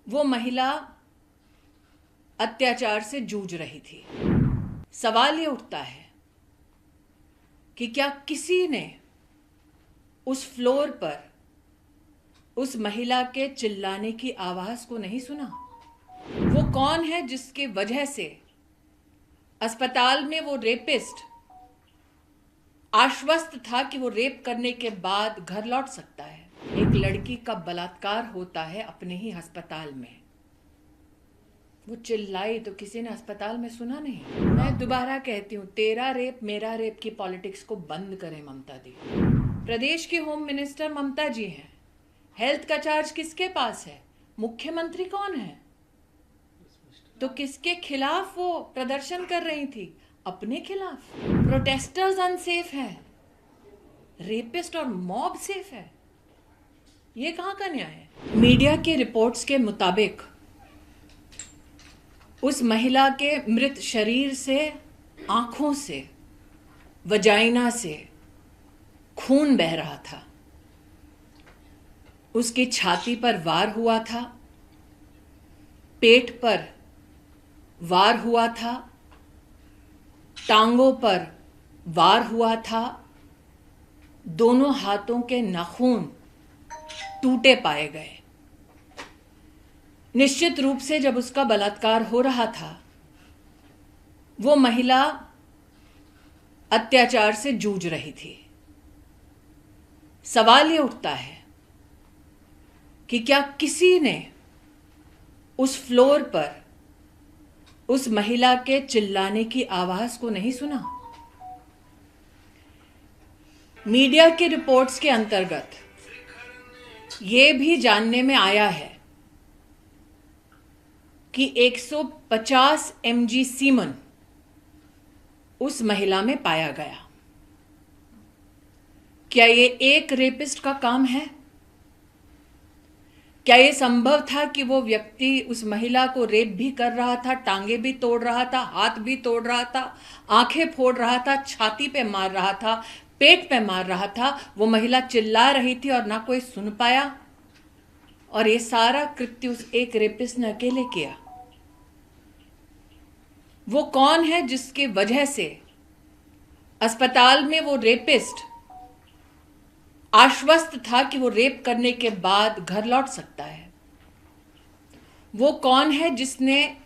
वो महिला अत्याचार से जूझ रही थी। सवाल ये उठता है कि क्या किसी ने उस फ्लोर पर उस महिला के चिल्लाने की आवाज को नहीं सुना? वो कौन है जिसकी वजह से अस्पताल में वो रेपिस्ट आश्वस्त था कि वो रेप करने के बाद घर लौट सकता है? एक लड़की का बलात्कार होता है अपने ही अस्पताल में। वो चिल्लाई तो किसी ने अस्पताल में सुना नहीं। मैं दोबारा कहती हूँ, तेरा रेप मेरा रेप की पॉलिटिक्स को बंद करें ममता दी। प्रदेश की होम मिनिस्टर ममता जी हैं। हेल्थ का चार्ज किसके पास है? मुख्यमंत्री कौन है? तो किसके खिलाफ वो प्रदर्शन कर रही थी? अपने खिलाफ। प्रोटेस्टर्स अनसेफ हैं, रेपिस्ट और मॉब सेफ है। ये कहां का न्याय है? मीडिया के रिपोर्ट्स के मुताबिक उस महिला के मृत शरीर से, आंखों से, वजाइना से खून बह रहा था। उसकी छाती पर वार हुआ था, पेट पर वार हुआ था, टांगों पर वार हुआ था, दोनों हाथों के नाखून टूटे पाए गए। निश्चित रूप से जब उसका बलात्कार हो रहा था, वो महिला अत्याचार से जूझ रही थी। सवाल ये उठता है कि क्या किसी ने उस फ्लोर पर उस महिला के चिल्लाने की आवाज को नहीं सुना? मीडिया की रिपोर्ट्स के अंतर्गत ये भी जानने में आया है कि 150 mg सीमन उस महिला में पाया गया। क्या ये एक रेपिस्ट का काम है? क्या ये संभव था कि वो व्यक्ति उस महिला को रेप भी कर रहा था, टांगे भी तोड़ रहा था, हाथ भी तोड़ रहा था, आंखें फोड़ रहा था, छाती पे मार रहा था, पेट पे मार रहा था? वो महिला चिल्ला रही थी और ना कोई सुन पाया, और ये सारा कृत्य उस एक रेपिस्ट ने अकेले किया। वो कौन है जिसकी वजह से अस्पताल में वो रेपिस्ट आश्वस्त था कि वो रेप करने के बाद घर लौट सकता है? वो कौन है जिसने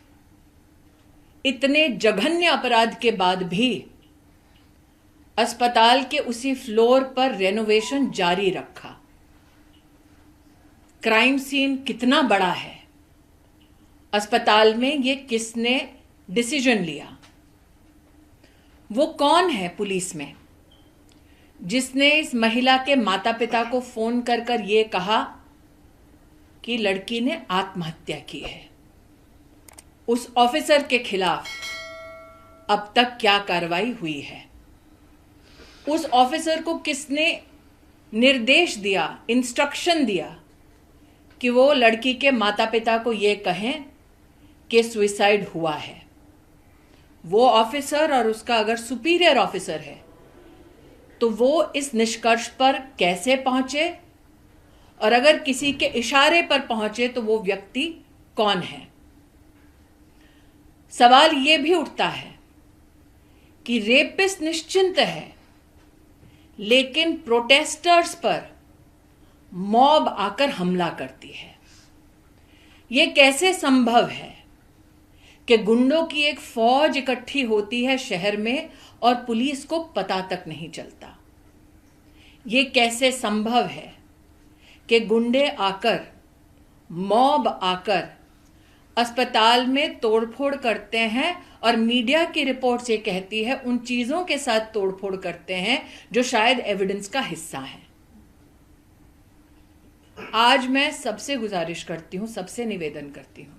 इतने जघन्य अपराध के बाद भी अस्पताल के उसी फ्लोर पर रेनोवेशन जारी रखा? क्राइम सीन कितना बड़ा है? अस्पताल में ये किसने डिसीजन लिया? वो कौन है पुलिस में जिसने इस महिला के माता पिता को फोन कर कर ये कहा कि लड़की ने आत्महत्या की है? उस ऑफिसर के खिलाफ अब तक क्या कार्रवाई हुई है? उस ऑफिसर को किसने निर्देश दिया, इंस्ट्रक्शन दिया कि वो लड़की के माता पिता को ये कहें कि सुसाइड हुआ है? वो ऑफिसर और उसका अगर सुपीरियर ऑफिसर है तो वो इस निष्कर्ष पर कैसे पहुंचे, और अगर किसी के इशारे पर पहुंचे तो वो व्यक्ति कौन है? सवाल ये भी उठता है कि रेपिस्ट निश्चिंत है, लेकिन प्रोटेस्टर्स पर मॉब आकर हमला करती है। ये कैसे संभव है कि गुंडों की एक फौज इकट्ठी होती है शहर में और पुलिस को पता तक नहीं चलता? ये कैसे संभव है कि गुंडे आकर, मॉब आकर अस्पताल में तोड़फोड़ करते हैं और मीडिया की रिपोर्ट ये कहती है उन चीजों के साथ तोड़फोड़ करते हैं जो शायद एविडेंस का हिस्सा है? आज मैं सबसे गुजारिश करती हूं, सबसे निवेदन करती हूं,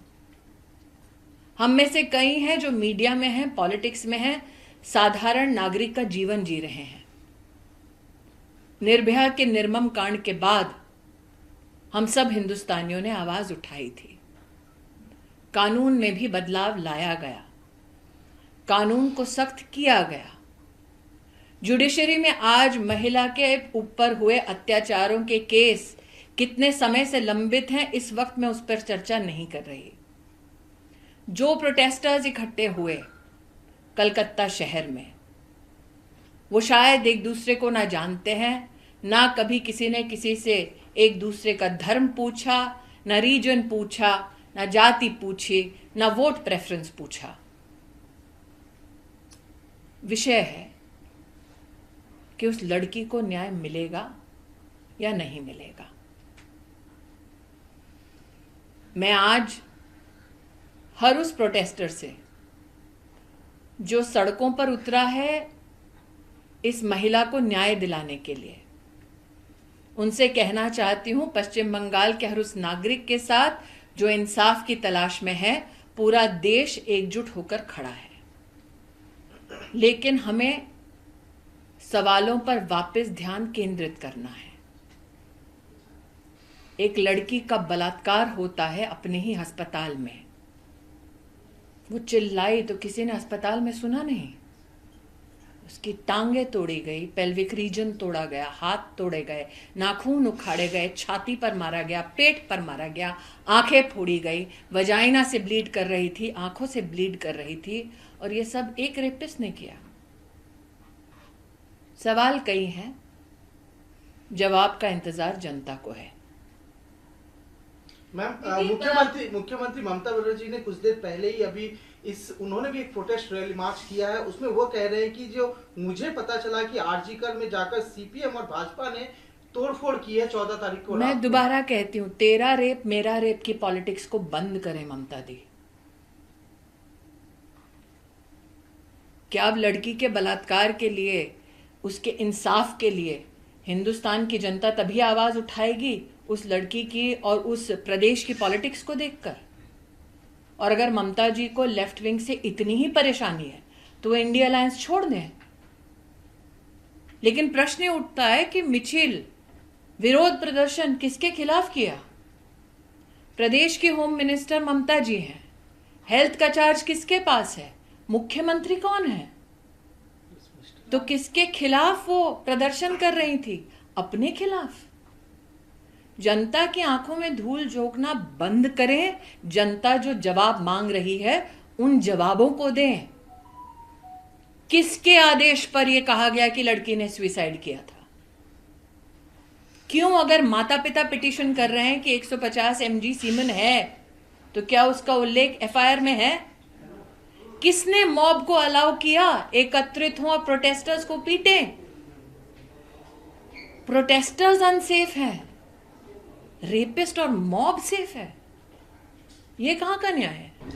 हम में से कई हैं जो मीडिया में हैं, पॉलिटिक्स में हैं, साधारण नागरिक का जीवन जी रहे हैं। निर्भया के निर्मम कांड के बाद हम सब हिंदुस्तानियों ने आवाज उठाई थी। कानून में भी बदलाव लाया गया, कानून को सख्त किया गया। जुडिशरी में आज महिला के ऊपर हुए अत्याचारों के केस कितने समय से लंबित हैं, इस वक्त मैं उस पर चर्चा नहीं कर रही। जो प्रोटेस्टर्स इकट्ठे हुए कलकत्ता शहर में, वो शायद एक दूसरे को ना जानते हैं, ना कभी किसी ने किसी से एक दूसरे का धर्म पूछा, ना रीजन पूछा, ना जाति पूछी, ना वोट प्रेफरेंस पूछा। विषय है कि उस लड़की को न्याय मिलेगा या नहीं मिलेगा। मैं आज हर उस प्रोटेस्टर से जो सड़कों पर उतरा है इस महिला को न्याय दिलाने के लिए, उनसे कहना चाहती हूं, पश्चिम बंगाल के हर उस नागरिक के साथ जो इंसाफ की तलाश में है, पूरा देश एकजुट होकर खड़ा है। लेकिन हमें सवालों पर वापस ध्यान केंद्रित करना है। एक लड़की का बलात्कार होता है अपने ही अस्पताल में। वो चिल्लाई तो किसी ने अस्पताल में सुना नहीं। उसकी टांगें तोड़ी गई, पेल्विक रीजन तोड़ा गया, हाथ तोड़े गए, नाखून उखाड़े गए, छाती पर मारा गया, पेट पर मारा गया, आंखें फोड़ी गई, वजाइना से ब्लीड कर रही थी, आंखों से ब्लीड कर रही थी, और ये सब एक रेपिस्ट ने किया। सवाल कई हैं, जवाब का इंतजार जनता को है। मैम, मुख्यमंत्री ममता बनर्जी ने कुछ देर पहले ही अभी उन्होंने भी एक प्रोटेस्ट रैली मार्च किया है। उसमें वो कह रहे हैं कि जो मुझे पता चला कि आरजीकर में जाकर सीपीएम और भाजपा ने तोड़फोड़ की है 14 तारीख को। मैं दोबारा कहती हूं, तेरा रेप मेरा रेप की पॉलिटिक्स को बंद करें ममता दी। क्या अब लड़की के बलात्कार के लिए, उसके इंसाफ के लिए हिंदुस्तान की जनता तभी आवाज उठाएगी उस लड़की की और उस प्रदेश की पॉलिटिक्स को देखकर? और अगर ममता जी को लेफ्ट विंग से इतनी ही परेशानी है तो इंडिया अलायंस छोड़ दें। लेकिन प्रश्न उठता है कि मिचिल विरोध प्रदर्शन किसके खिलाफ किया? प्रदेश की होम मिनिस्टर ममता जी हैं। हेल्थ का चार्ज किसके पास है? मुख्यमंत्री कौन है? तो किसके खिलाफ वो प्रदर्शन कर रही थी? अपने खिलाफ। जनता की आंखों में धूल झोंकना बंद करें। जनता जो जवाब मांग रही है उन जवाबों को दें। किसके आदेश पर यह कहा गया कि लड़की ने सुसाइड किया था? क्यों, अगर माता पिता पिटीशन कर रहे हैं कि 150 mg सीमेन है, तो क्या उसका उल्लेख एफआईआर में है? किसने मॉब को अलाउ किया एकत्रित हो और प्रोटेस्टर्स को पीटे? प्रोटेस्टर्स अनसेफ हैं, रेपिस्ट और मॉब सेफ है। ये कहां का न्याय है?